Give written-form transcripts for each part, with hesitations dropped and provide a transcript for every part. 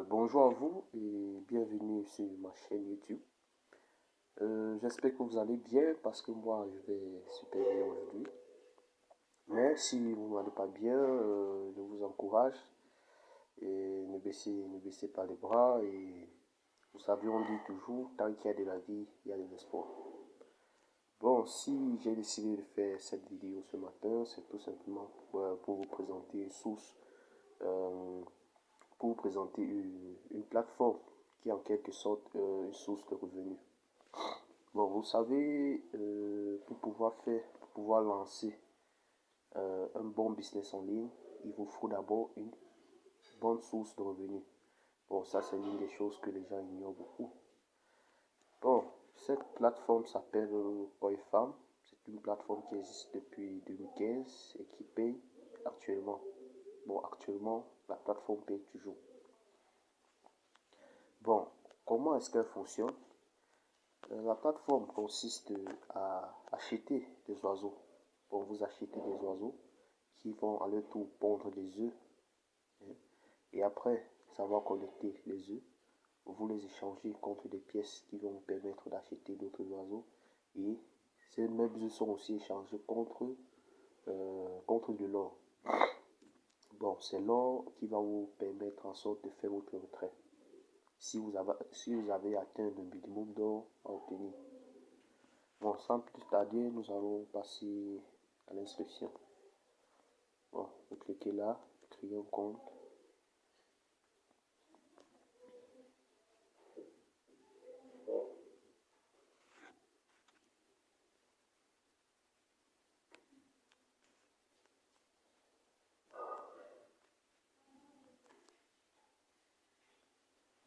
Bonjour à vous et bienvenue sur ma chaîne YouTube. J'espère que vous allez bien parce que moi je vais super bien aujourd'hui. Mais si vous n'allez pas bien, je vous encourage et ne baissez pas les bras. Et vous savez, on dit toujours, tant qu'il y a de la vie, il y a de l'espoir. Bon, si j'ai décidé de faire cette vidéo ce matin, c'est tout simplement pour vous présenter une source euh, pour vous présenter une plateforme qui est en quelque sorte une source de revenus. Bon, vous savez, pour pouvoir lancer un bon business en ligne, il vous faut d'abord une bonne source de revenus. Bon, ça c'est l'une des choses que les gens ignorent beaucoup. Bon, cette plateforme s'appelle Coifam. C'est une plateforme qui existe depuis 2015 et qui paye actuellement. Bon, actuellement, la plateforme paye toujours. Bon, comment est-ce qu'elle fonctionne? La plateforme consiste à acheter des oiseaux. Bon, vous achetez des oiseaux qui vont à leur tour pondre des œufs. Hein. Et après savoir collecter les œufs, vous les échangez contre des pièces qui vont vous permettre d'acheter d'autres oiseaux. Et ces mêmes œufs sont aussi échangés contre de l'or. Bon, c'est l'or qui va vous permettre en sorte de faire votre retraite. Si vous avez atteint le minimum d'or à obtenir. Bon, sans plus tarder, nous allons passer à l'inscription. Bon, vous cliquez là, créer un compte.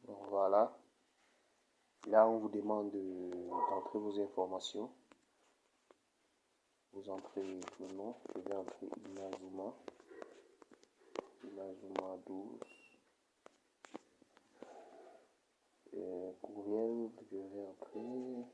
Bon, voilà. Là, on vous demande d'entrer vos informations. Vous entrez le nom. Je vais entrer Inazuma. Inazuma 12. Courriel, je vais entrer.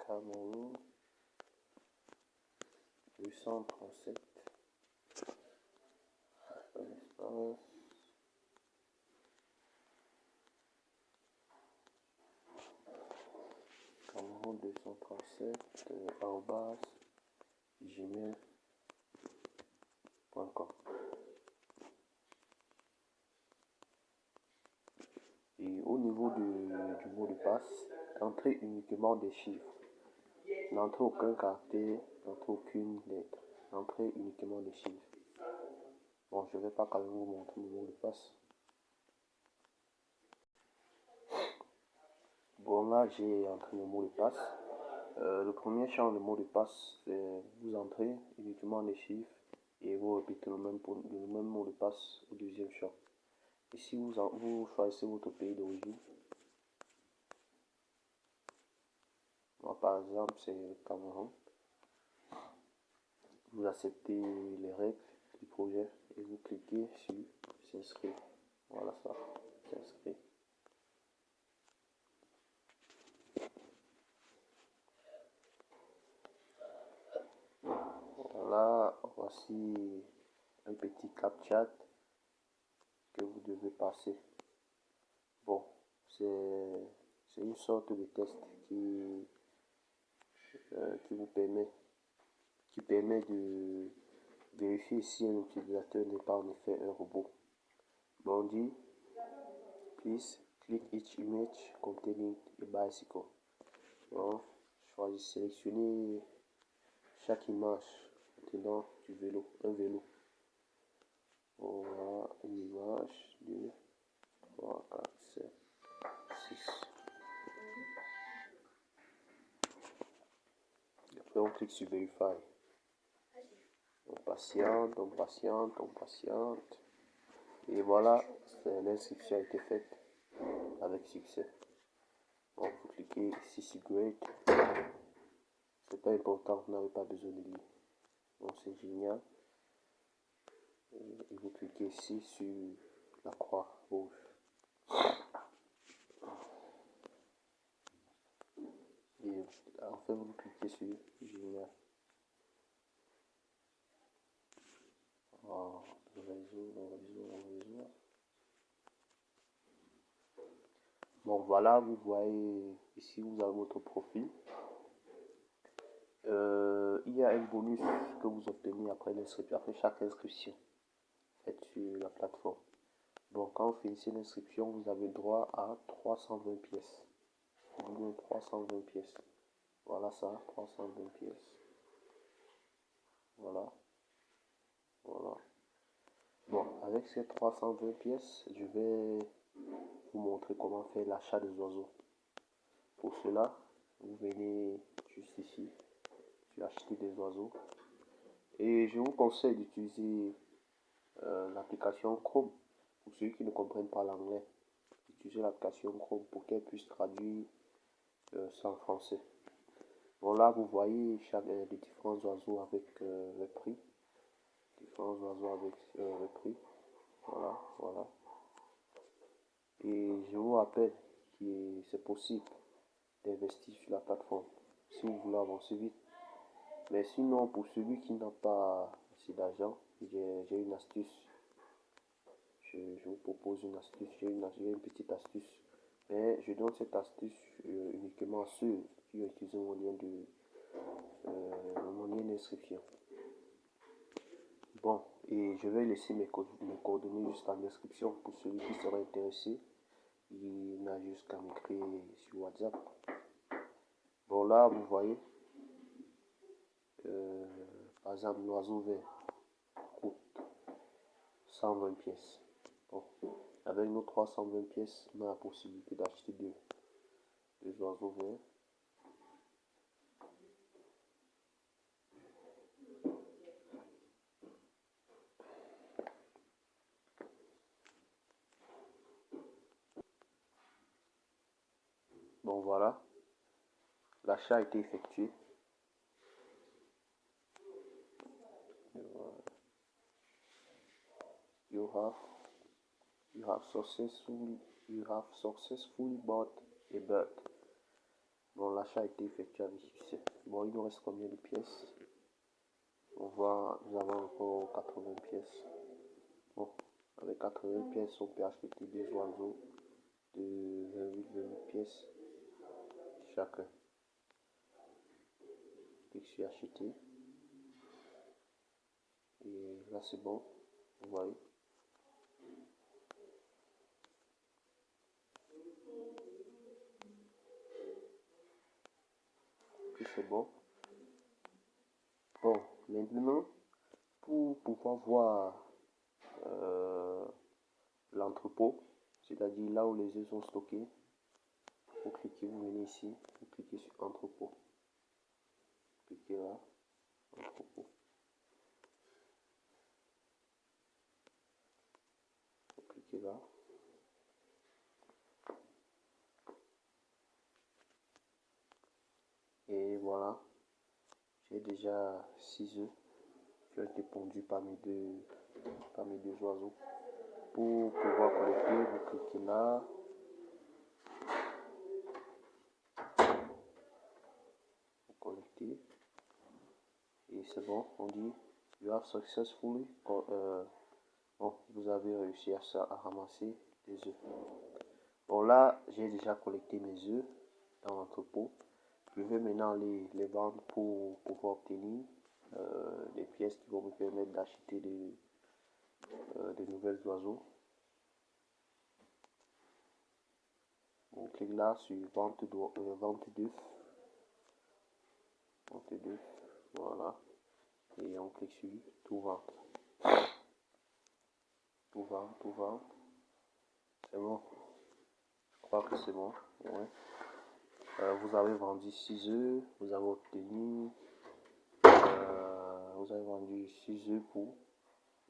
Cameroun 237. Espace. Cameroun 237 gmail.com. Et au niveau du mot de passe, entrez uniquement des chiffres. N'entrez aucun caractère, n'entrez aucune lettre. Entrez uniquement des chiffres. Bon, je ne vais pas quand même vous montrer le mot de passe. Bon, là, j'ai entré mon mot de passe. Le premier champ de mot de passe, c'est vous entrez uniquement les chiffres et vous répétez le même mot de passe au deuxième champ. Et si vous choisissez votre pays d'origine, moi par exemple c'est le Cameroun, vous acceptez les règles du projet et vous cliquez sur s'inscrire. Voilà ça, s'inscrire. Voilà, voici un petit captcha que vous devez passer. Bon, c'est une sorte de test qui permet de vérifier si un utilisateur n'est pas en effet un robot. Bon, on dit, please click each image containing a bicycle. Bon, sélectionnez chaque image contenant du vélo, un vélo. Voilà, une image, 2, 3, 4, 7, 6. Après, on clique sur Verify. On patiente, on patiente, on patiente. Et voilà, l'inscription a été faite avec succès. Bon, vous cliquez ici sur Great. C'est pas important, vous n'avez pas besoin de lire. Bon, c'est génial. Et vous cliquez ici sur la croix rouge. Et enfin, vous cliquez sur génial. Bon, voilà, vous voyez ici, vous avez votre profil. Il y a un bonus que vous obtenez après l'inscription, après chaque inscription faite sur la plateforme. Donc, quand vous finissez l'inscription, vous avez droit à 320 pièces. 320 pièces. Voilà ça, 320 pièces. Voilà. Voilà. Bon, avec ces 320 pièces, je vais vous montrer comment faire l'achat des oiseaux. Pour cela, vous venez juste ici, sur acheter des oiseaux. Et je vous conseille d'utiliser l'application Chrome. Pour ceux qui ne comprennent pas l'anglais, utilisez l'application Chrome pour qu'elle puisse traduire ça en français. Bon, là, vous voyez les différents oiseaux avec le prix. Différents oiseaux avec le prix. Voilà, voilà. Et je vous rappelle que c'est possible d'investir sur la plateforme si vous voulez avancer vite. Mais sinon, pour celui qui n'a pas assez d'argent, j'ai une astuce. Je vous propose une astuce, j'ai une petite astuce. Mais je donne cette astuce uniquement à ceux qui ont utilisé mon lien d'inscription. Bon, et je vais laisser mes coordonnées juste en description pour celui qui serait intéressé. Il n'a juste qu'à m'écrire sur WhatsApp. Bon, là, vous voyez, par exemple, l'oiseau vert coûte 120 pièces. Bon, avec nos 320 pièces, on a la possibilité d'acheter deux oiseaux verts. Bon, voilà, l'achat a été effectué. You have successfully bought a bird. Bon, l'achat a été effectué avec succès. Bon, il nous reste combien de pièces? On voit, nous avons encore 80 pièces. Bon, avec 80 pièces, on peut acheter deux oiseaux de 28 pièces chacun. Clique sur acheter. Et là, c'est bon. Vous voyez. Puis c'est bon. Bon, maintenant, pour pouvoir voir l'entrepôt, c'est-à-dire là où les œufs sont stockés, vous cliquez, vous venez ici, vous cliquez sur entrepôt. Cliquez là, entrepôt. Vous cliquez là. Et voilà, j'ai déjà 6 œufs qui ont été pondus par mes deux oiseaux. Pour pouvoir collecter, vous cliquez là. Vous collectez. Et c'est bon, on dit You have successfully. Bon, vous avez réussi à ramasser des œufs. Bon, là, j'ai déjà collecté mes œufs dans l'entrepôt. Je vais maintenant les vendre pour pouvoir obtenir des pièces qui vont me permettre d'acheter de nouvelles oiseaux. On clique là sur vente d'œufs. Vente d'œufs, voilà. Et on clique sur tout vendre. Tout vendre. C'est bon. Je crois que c'est bon. Ouais. Vous avez vendu 6 œufs. Vous avez obtenu. Vous avez vendu 6 œufs pour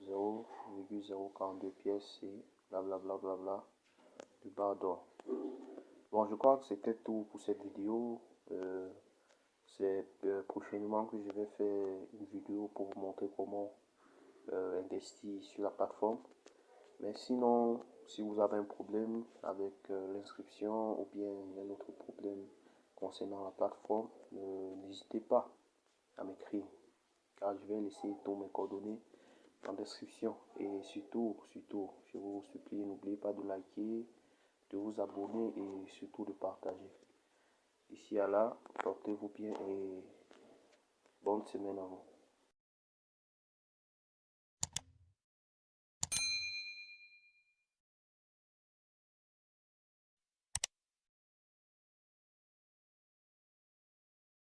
0,042 pièces et blablabla bla bla bla du bar d'or. Bon, je crois que c'était tout pour cette vidéo. C'est prochainement que je vais faire une vidéo pour vous montrer comment investir sur la plateforme. Mais sinon, si vous avez un problème avec l'inscription ou bien un autre problème concernant la plateforme, n'hésitez pas à m'écrire car je vais laisser tous mes coordonnées en description. Et surtout, je vous supplie, n'oubliez pas de liker, de vous abonner et surtout de partager. D'ici à là, portez-vous bien et bonne semaine à vous.